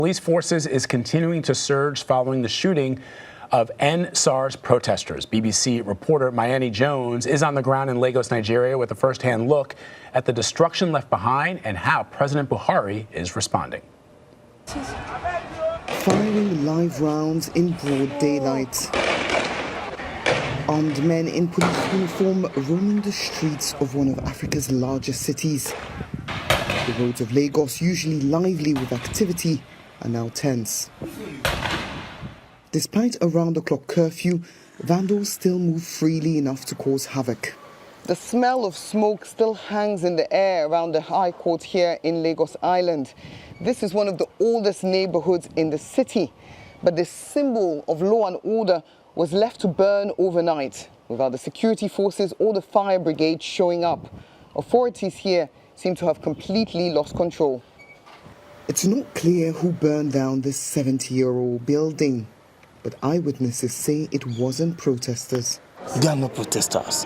Police forces is continuing to surge following the shooting of NSARS protesters. BBC reporter Meyani Jones is on the ground in Lagos, Nigeria, with a first-hand look at the destruction left behind and how President Buhari is responding. Firing live rounds in broad daylight. Armed men in police uniform roaming the streets of one of Africa's largest cities. The roads of Lagos, usually lively with activity, are now tense. Despite a round-the-clock curfew, vandals still move freely enough to cause havoc. The smell of smoke still hangs in the air around the High Court here in Lagos Island. This is one of the oldest neighborhoods in the city, but this symbol of law and order was left to burn overnight, without the security forces or the fire brigade showing up. Authorities here seem to have completely lost control. It's not clear who burned down this 70-year-old building, but eyewitnesses say it wasn't protesters. They are not protesters.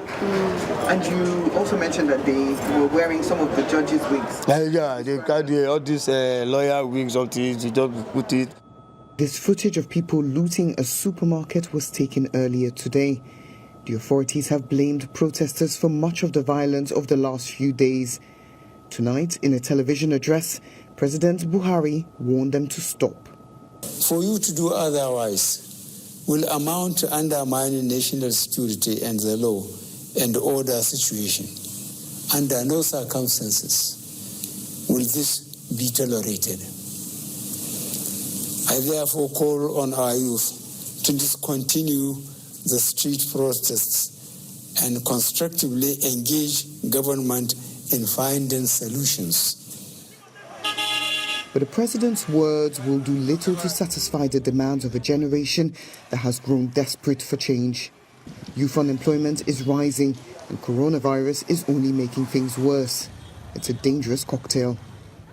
And you also mentioned that they were wearing some of the judges' wigs. Yeah, they got all these lawyer wigs on it, they just put it. This footage of people looting a supermarket was taken earlier today. The authorities have blamed protesters for much of the violence of the last few days. Tonight, in a television address, President Buhari warned them to stop. For you to do otherwise will amount to undermining national security and the law and order situation. Under no circumstances will this be tolerated. I therefore call on our youth to discontinue the street protests and constructively engage government in finding solutions. But the president's words will do little to satisfy the demands of a generation that has grown desperate for change. Youth unemployment is rising, and coronavirus is only making things worse. It's a dangerous cocktail.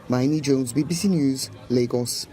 Meyani Jones, BBC News, Lagos.